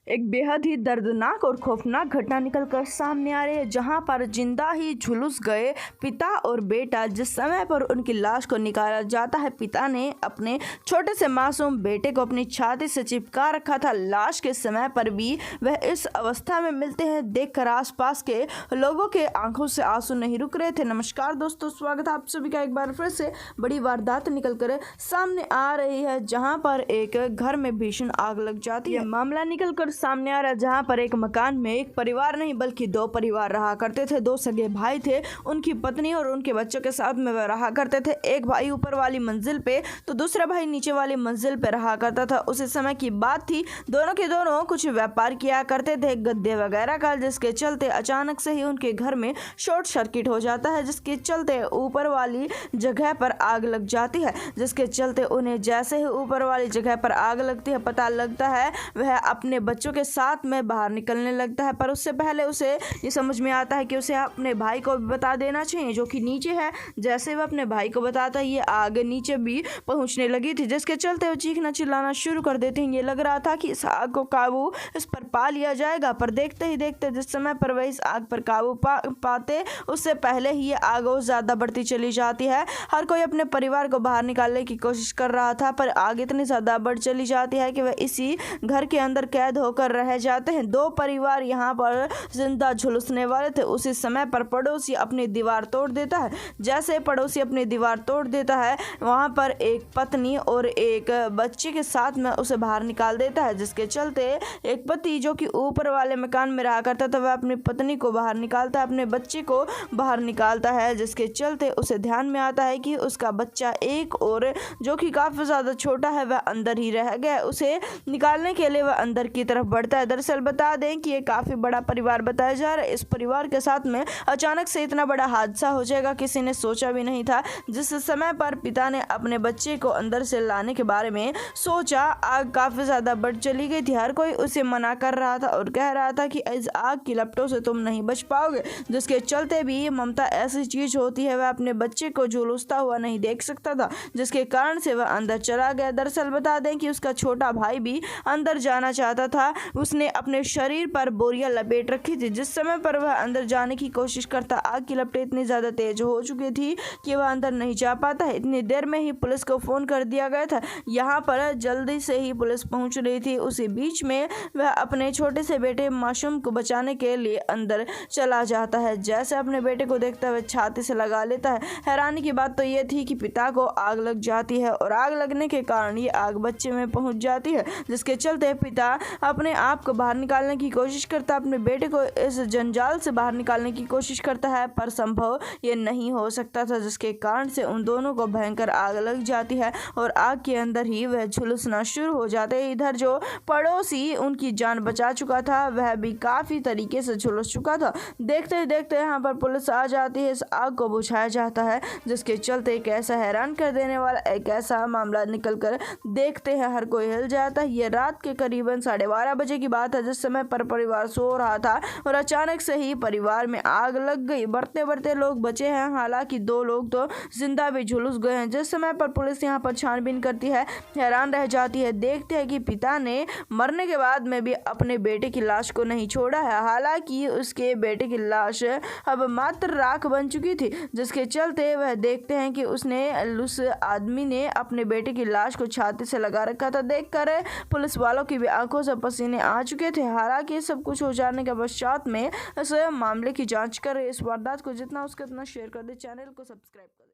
एक बेहद ही दर्दनाक और खौफनाक घटना निकलकर सामने आ रही है, जहां पर जिंदा ही झुलस गए पिता और बेटा। जिस समय पर उनकी लाश को निकाला जाता है, पिता ने अपने छोटे से मासूम बेटे को अपनी छाती से चिपका रखा था। लाश के समय पर भी वह इस अवस्था में मिलते हैं, देखकर आसपास के लोगों के आंखों से आंसू नहीं रुक रहे थे। नमस्कार दोस्तों, स्वागत है आप सभी का एक बार फिर से। बड़ी वारदात निकलकर सामने आ रही है, जहां पर एक घर में भीषण आग लग जाती है। मामला निकलकर सामने आ रहा है, जहां पर एक मकान में एक परिवार नहीं बल्कि दो परिवार रहा करते थे। दो सगे भाई थे, उनकी पत्नी और उनके बच्चों के साथ में वह रहा करते थे। एक भाई ऊपर वाली मंजिल पे तो दूसरा भाई नीचे वाली मंजिल पे रहा करता था। उसी समय की बात थी, दोनों के दोनों कुछ व्यापार किया करते थे, गद्दे वगैरह का, जिसके चलते अचानक से ही उनके घर में शॉर्ट सर्किट हो जाता है, जिसके चलते ऊपर वाली जगह पर आग लग जाती है। जिसके चलते उन्हें जैसे ही ऊपर वाली जगह पर आग लगती है, पता लगता है वह अपने बच्चों के साथ में बाहर निकलने लगता है। पर उससे पहले उसे ये समझ में आता है कि उसे अपने भाई को भी बता देना चाहिए, जो कि नीचे है। जैसे वह अपने भाई को बताता है, ये आग नीचे भी पहुंचने लगी थी, जिसके चलते वो चीखना चिल्लाना शुरू कर देते हैं। ये लग रहा था कि इस आग को काबू इस पर पा लिया जाएगा, पर देखते ही देखते जिस समय पर वह इस आग पर काबू पाते, उससे पहले ही ये आग और ज्यादा बढ़ती चली जाती है। हर कोई अपने परिवार को बाहर निकालने की कोशिश कर रहा था, पर आग इतनी ज्यादा बढ़ चली जाती है कि वह इसी घर के अंदर कैद होकर रह जाते हैं। दो परिवार यहाँ पर जिंदा झुलसने वाले थे। उसी समय पर पड़ोसी अपनी दीवार तोड़ देता है। जैसे पड़ोसी अपनी दीवार तोड़ देता है, वहां पर एक पत्नी और एक बच्चे के साथ में उसे बाहर निकाल देता है। जिसके चलते एक पति जो कि ऊपर वाले मकान में रहा करता था, वह अपनी पत्नी को बाहर निकालता है, अपने बच्चे को बाहर निकालता है। जिसके चलते उसे ध्यान में आता है कि उसका बच्चा एक और जो कि काफी ज्यादा छोटा है, वह अंदर ही रह गया। उसे निकालने के लिए वह अंदर की तरफ बढ़ता है। दरअसल बता दें कि ये काफी बड़ा परिवार बताया जा रहा है। इस परिवार के साथ में अचानक से इतना बड़ा हादसा हो जाएगा, किसी ने सोचा भी नहीं था। जिस समय पर पिता ने अपने बच्चे को अंदर से लाने के बारे में सोचा, आग काफी ज्यादा बढ़ चली गई थी। हर कोई उसे मना कर रहा था और कह रहा था कि इस आग की लपटों से तुम नहीं बच पाओगे। जिसके चलते भी ममता ऐसी चीज होती है, वह अपने बच्चे को झुलसता हुआ नहीं देख सकता था, जिसके कारण से वह अंदर चला गया। दरअसल बता दें कि उसका छोटा भाई भी अंदर जाना चाहता था। उसने अपने शरीर पर बोरियां लपेट रखी थी। जिस समय पर वह अंदर जाने की कोशिश करता, आग की लपटें इतनी ज्यादा तेज हो चुकी थी कि वह अंदर नहीं जा पाता है। इतनी देर में ही पुलिस को फोन कर दिया गया था। यहाँ पर जल्दी से ही पुलिस पहुंच रही थी। उसी बीच में वह अपने छोटे से बेटे मासूम को बचाने के लिए अंदर चला जाता है। जैसे अपने बेटे को देखता है, वह छाती से लगा लेता है। हैरानी की बात तो यह थी कि पिता को आग लग जाती है और आग लगने के कारण ये आग बच्चे में पहुंच जाती है। जिसके चलते पिता अपने आप को बाहर निकालने की कोशिश करता है, अपने बेटे को इस जंजाल से बाहर निकालने की कोशिश करता है, पर संभव ये नहीं हो सकता था। जिसके कारण से उन दोनों को भयंकर आग लग जाती है और आग के अंदर ही वह झुलसना शुरू हो जाते हैं। इधर जो पड़ोसी उनकी जान बचा चुका था, वह भी काफी तरीके से झुलस चुका था। देखते ही देखते यहाँ पर पुलिस आ जाती है, इस आग को बुझाया जाता है। जिसके चलते एक ऐसा हैरान कर देने वाला एक ऐसा मामला निकल कर देखते हैं हर कोई हिल जाता है। ये रात के करीबन 12:30 बजे की बात है, जिस समय पर परिवार सो रहा था और अचानक से ही परिवार में आग लग गई। बढ़ते बढ़ते लोग बचे हैं, हालांकि 2 लोग तो जिंदा भी झुलस गए हैं। जिस समय पर पुलिस यहाँ पर छानबीन करती है, हैरान रह जाती है। देखते हैं कि पिता ने मरने के बाद में भी अपने बेटे की लाश को नहीं छोड़ा है। हालांकि उसके बेटे की लाश अब मात्र राख बन चुकी थी। जिसके चलते वह देखते हैं कि उस आदमी ने अपने बेटे की लाश को छाती से लगा रखा था। देखकर पुलिस वालों की भी आंखों से पसीने आ चुके थे। हालांकि सब कुछ हो जाने के पश्चात में इस मामले की जांच कर इस वारदात को जितना उसके उतना शेयर कर दे, चैनल को सब्सक्राइब कर दे।